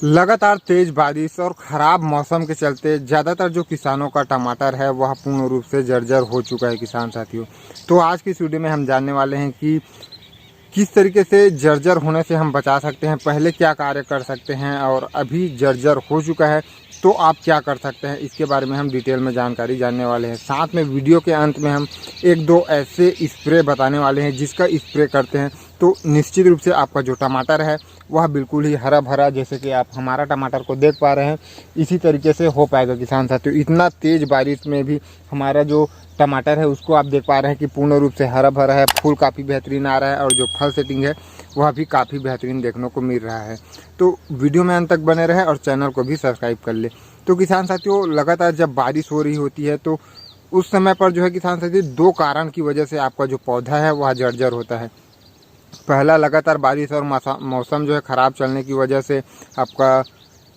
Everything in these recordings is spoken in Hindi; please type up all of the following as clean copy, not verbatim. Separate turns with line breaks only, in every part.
लगातार तेज बारिश और खराब मौसम के चलते ज़्यादातर जो किसानों का टमाटर है वह पूर्ण रूप से जर्जर हो चुका है किसान साथियों। तो आज की इस वीडियो में हम जानने वाले हैं कि किस तरीके से जर्जर होने से हम बचा सकते हैं, पहले क्या कार्य कर सकते हैं और अभी जर्जर हो चुका है तो आप क्या कर सकते हैं, इसके बारे में हम डिटेल में जानकारी जानने वाले हैं। साथ में वीडियो के अंत में हम एक दो ऐसे स्प्रे बताने वाले हैं जिसका स्प्रे करते हैं तो निश्चित रूप से आपका जो टमाटर है वह बिल्कुल ही हरा भरा, जैसे कि आप हमारा टमाटर को देख पा रहे हैं, इसी तरीके से हो पाएगा किसान साथियों। इतना तेज़ बारिश में भी हमारा जो टमाटर है उसको आप देख पा रहे हैं कि पूर्ण रूप से हरा भरा है, फूल काफ़ी बेहतरीन आ रहा है और जो फल सेटिंग है वह भी काफ़ी बेहतरीन देखने को मिल रहा है। तो वीडियो में अंत तक बने रहे और चैनल को भी सब्सक्राइब कर ले। तो किसान साथियों, लगातार जब बारिश हो रही होती है तो उस समय पर जो है किसान साथियों, दो कारण की वजह से आपका जो पौधा है वह जर्जर होता है। पहला, लगातार बारिश और मौसम जो है ख़राब चलने की वजह से आपका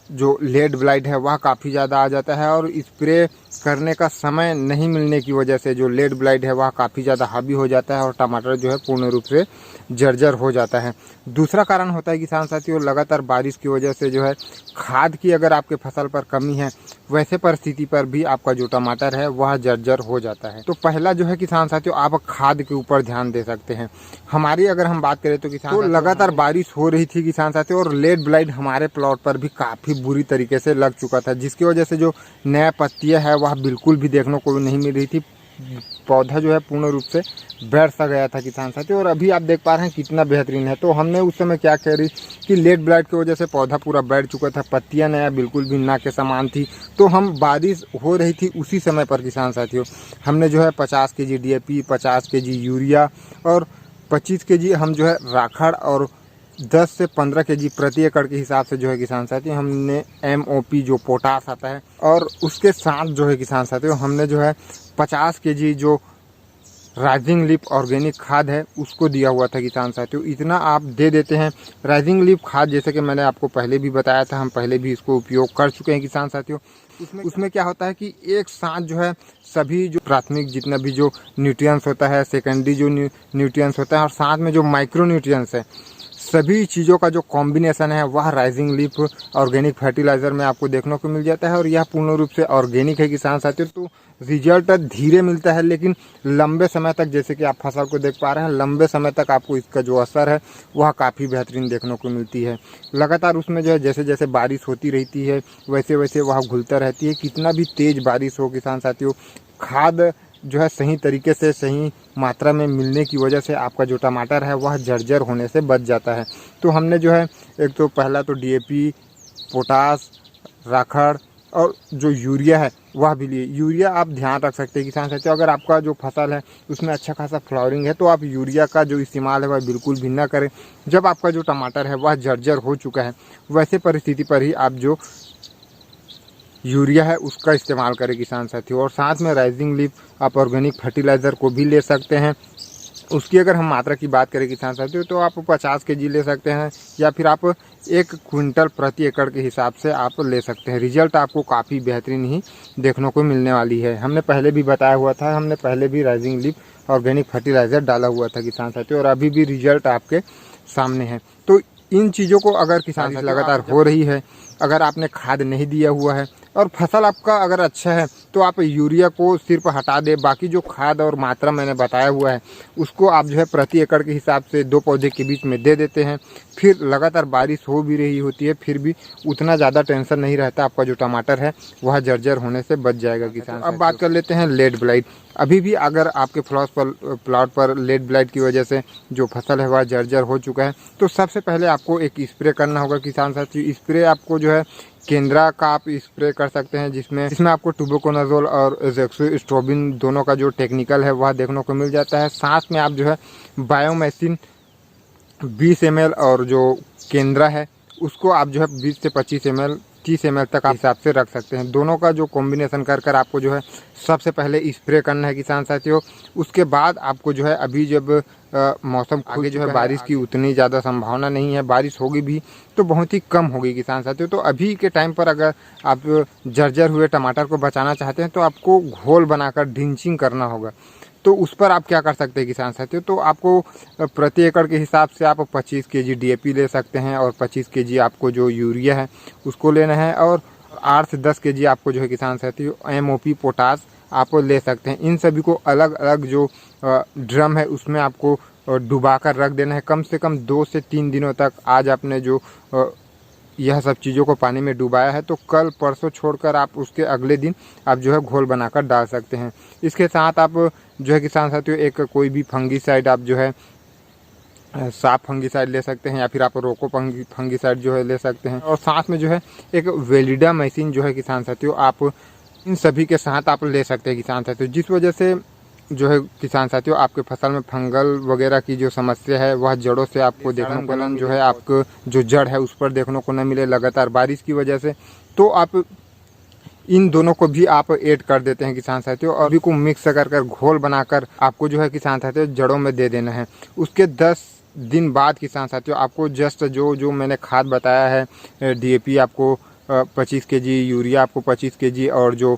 जो लेड ब्लाइट है वह काफ़ी ज़्यादा आ जाता है और स्प्रे करने का समय नहीं मिलने की वजह से जो लेड ब्लाइट है वह काफ़ी ज़्यादा हावी हो जाता है और टमाटर जो है पूर्ण रूप से जर्जर हो जाता है। दूसरा कारण होता है किसान साथियों, लगातार बारिश की वजह से जो है खाद की अगर आपके फसल पर कमी है, वैसे परिस्थिति पर भी आपका जो टमाटर है वह जर्जर हो जाता है। तो पहला जो है किसान साथियों, आप खाद के ऊपर ध्यान दे सकते हैं। हमारी अगर हम बात करें तो किसान तो लगातार बारिश हो रही थी किसान साथियों और लेड ब्लाइट हमारे प्लॉट पर भी काफ़ी बुरी तरीके से लग चुका था, जिसकी वजह से जो नया पत्तियां है वह बिल्कुल भी देखने को नहीं मिल रही थी। पौधा जो है पूर्ण रूप से बैठ सा गया था किसान साथियों और अभी आप देख पा रहे हैं कितना बेहतरीन है। तो हमने उस समय क्या करी कि लेड ब्लाइट की वजह से पौधा पूरा बैठ चुका था, पत्तियां नया बिल्कुल भी ना के समान थी। तो हम बारिश हो रही थी उसी समय पर किसान साथियों हमने जो है 50 केजी DAP, 50 केजी यूरिया और 25 केजी हम जो है राखड़ और 10 से 15 केजी प्रति एकड़ के हिसाब से जो है किसान साथियों हमने MOP जो पोटास आता है और उसके साथ जो है किसान साथियों हमने जो है 50 केजी जो राइजिंग लीफ ऑर्गेनिक खाद है उसको दिया हुआ था किसान साथियों। इतना आप दे देते हैं। राइजिंग लीफ खाद जैसे कि मैंने आपको पहले भी बताया था, हम पहले भी इसको उपयोग कर चुके हैं किसान साथियों। उसमें क्या होता है कि एक साथ जो है सभी जो प्राथमिक जितना भी जो न्यूट्रिएंट्स होता है, सेकेंडरी जो न्यूट्रिएंट्स होता है और साथ में जो माइक्रो न्यूट्रिएंट्स है, सभी चीज़ों का जो कॉम्बिनेशन है वह राइजिंग लीफ ऑर्गेनिक फर्टिलाइज़र में आपको देखने को मिल जाता है और यह पूर्ण रूप से ऑर्गेनिक है किसान साथियों। तो रिजल्ट धीरे मिलता है लेकिन लंबे समय तक, जैसे कि आप फसल को देख पा रहे हैं, लंबे समय तक आपको इसका जो असर है वह काफ़ी बेहतरीन देखने को मिलती है। लगातार उसमें जो है जैसे जैसे बारिश होती रहती है वैसे वैसे वह घुलता रहती है। कितना भी तेज़ बारिश हो किसान साथियों, खाद जो है सही तरीके से सही मात्रा में मिलने की वजह से आपका जो टमाटर है वह जर्जर होने से बच जाता है। तो हमने जो है एक तो पहला तो DAP, पोटास, राखड़ और जो यूरिया है वह भी लिए। यूरिया आप ध्यान रख सकते हैं किसान साथियों, अगर आपका जो फसल है उसमें अच्छा खासा फ्लावरिंग है तो आप यूरिया का जो इस्तेमाल है वह बिल्कुल भी ना करें। जब आपका जो टमाटर है वह जर्जर हो चुका है वैसे परिस्थिति पर ही आप जो यूरिया है उसका इस्तेमाल करें किसान साथियों। और साथ में राइजिंग लीफ आप ऑर्गेनिक फर्टिलाइज़र को भी ले सकते हैं। उसकी अगर हम मात्रा की बात करें किसान साथियों तो आप 50 केजी ले सकते हैं या फिर आप 1 क्विंटल प्रति एकड़ के हिसाब से आप ले सकते हैं। रिजल्ट आपको काफ़ी बेहतरीन ही देखने को मिलने वाली है। हमने पहले भी बताया हुआ था, हमने पहले भी राइजिंग लीफ ऑर्गेनिक फर्टिलाइज़र डाला हुआ था किसान साथियों और अभी भी रिजल्ट आपके सामने है। तो इन चीज़ों को अगर किसान लगातार हो रही है, अगर आपने खाद नहीं दिया हुआ है और फसल आपका अगर अच्छा है तो आप यूरिया को सिर्फ हटा दें, बाकी जो खाद और मात्रा मैंने बताया हुआ है उसको आप जो है प्रति एकड़ के हिसाब से 2 पौधे के बीच में दे देते हैं। फिर लगातार बारिश हो भी रही होती है फिर भी उतना ज़्यादा टेंशन नहीं रहता, आपका जो टमाटर है वह जर्जर होने से बच जाएगा किसान। अब बात कर लेते हैं लेड ब्लाइट। अभी भी अगर आपके प्लॉट पर लेड ब्लाइट की वजह से जो फसल है वह जर्जर हो चुका है तो सबसे पहले आपको एक स्प्रे करना होगा किसान साथियों। स्प्रे आपको जो है केंद्रा का आप स्प्रे कर सकते हैं जिसमें आपको टुबोकोनाजोल और एज़ोक्सिस्ट्रोबिन दोनों का जो टेक्निकल है वह देखने को मिल जाता है। साथ में आप जो है बायोमेसिन 20 ml और जो केंद्रा है उसको आप जो है 20 से 25 ml 30 ml तक आप हिसाब से रख सकते हैं। दोनों का जो कॉम्बिनेशन कर आपको जो है सबसे पहले स्प्रे करना है किसान साथियों। उसके बाद आपको जो है अभी जब मौसम आगे जो है बारिश की उतनी ज़्यादा संभावना नहीं है, बारिश होगी भी तो बहुत ही कम होगी किसान साथियों। तो अभी के टाइम पर अगर आप जर्जर हुए टमाटर को बचाना चाहते हैं तो आपको घोल बनाकर ड्रिंचिंग करना होगा। तो उस पर आप क्या कर सकते हैं किसान साथियों, तो आपको प्रति एकड़ के हिसाब से आप 25 केजी DAP ले सकते हैं और 25 केजी आपको जो यूरिया है उसको लेना है, और 8 से 10 केजी आपको जो है किसान साथियों MOP पोटास आप ले सकते हैं। इन सभी को अलग अलग जो ड्रम है उसमें आपको डुबा कर रख देना है कम से कम 2 से 3 दिनों तक। आज आपने जो यह सब चीज़ों को पानी में डुबाया है तो कल परसों छोड़कर आप उसके अगले दिन आप जो है घोल बनाकर डाल सकते हैं। इसके साथ आप जो है किसान साथियों एक कोई भी फंगीसाइड आप जो है साफ फंगीसाइड ले सकते हैं, या फिर आप रोको फंगीसाइड जो है ले सकते हैं। और साथ में जो है एक वेलिडा मशीन जो है किसान साथियों आप इन सभी के साथ आप ले सकते हैं किसान साथियों, जिस वजह से जो है किसान साथियों आपके फसल में फंगल वगैरह की जो समस्या है वह जड़ों से आपको देखने को जो है आपको जो जड़ है उस पर देखने को न मिले लगातार बारिश की वजह से। तो आप इन दोनों को भी आप ऐड कर देते हैं किसान साथियों, और अभी को मिक्स कर घोल बनाकर आपको जो है किसान साथियों जड़ों में दे देना है। उसके 10 दिन बाद किसान साथियों आपको जस्ट जो मैंने खाद बताया है DAP आपको 25 केजी, यूरिया आपको 25 केजी, और जो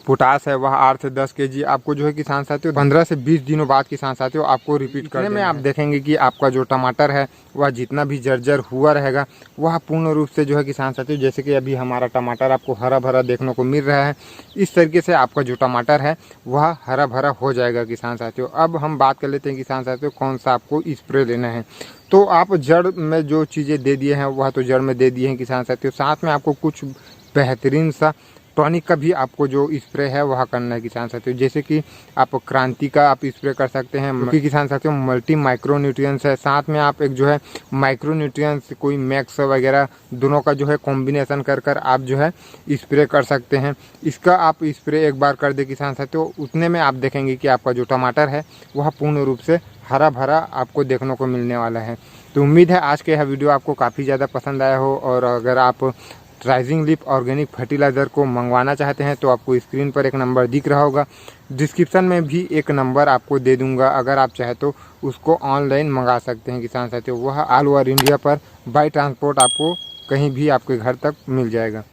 पोटास है वह 8 से 10 केजी आपको जो है किसान साथियों 15 से 20 दिनों बाद किसान साथियों आपको रिपीट करने में आप देखेंगे कि आपका जो टमाटर है वह जितना भी जर्जर हुआ रहेगा वह पूर्ण रूप से जो है किसान साथियों, जैसे कि अभी हमारा टमाटर आपको हरा भरा देखने को मिल रहा है, इस तरीके से आपका जो टमाटर है वह हरा भरा हो जाएगा किसान साथियों। अब हम बात कर लेते हैं किसान साथियों कौन सा आपको स्प्रे लेना है। तो आप जड़ में जो चीज़ें दे दिए हैं वह तो जड़ में दे दिए हैं किसान साथियों, साथ में आपको कुछ बेहतरीन सा टॉनिक का भी आपको जो स्प्रे है वह करना है किसान साथियों। जैसे कि आप क्रांति का आप स्प्रे कर सकते हैं क्योंकि किसान साथियों मल्टी माइक्रो न्यूट्रिएंट्स है, साथ में आप एक जो है माइक्रो न्यूट्रिएंट्स कोई मैक्स वगैरह दोनों का जो है कॉम्बिनेशन कर आप जो है स्प्रे कर सकते हैं। इसका आप स्प्रे एक बार कर दे किसान साथियों, उतने में आप देखेंगे कि आपका जो टमाटर है वह पूर्ण रूप से हरा भरा आपको देखने को मिलने वाला है। तो उम्मीद है आज के यह वीडियो आपको काफ़ी ज़्यादा पसंद आया हो, और अगर आप राइजिंग लीफ ऑर्गेनिक फर्टिलाइज़र को मंगवाना चाहते हैं तो आपको स्क्रीन पर एक नंबर दिख रहा होगा, डिस्क्रिप्शन में भी एक नंबर आपको दे दूंगा, अगर आप चाहे तो उसको ऑनलाइन मंगा सकते हैं किसान साथियों। वह ऑल ओवर इंडिया पर बाय ट्रांसपोर्ट आपको कहीं भी आपके घर तक मिल जाएगा।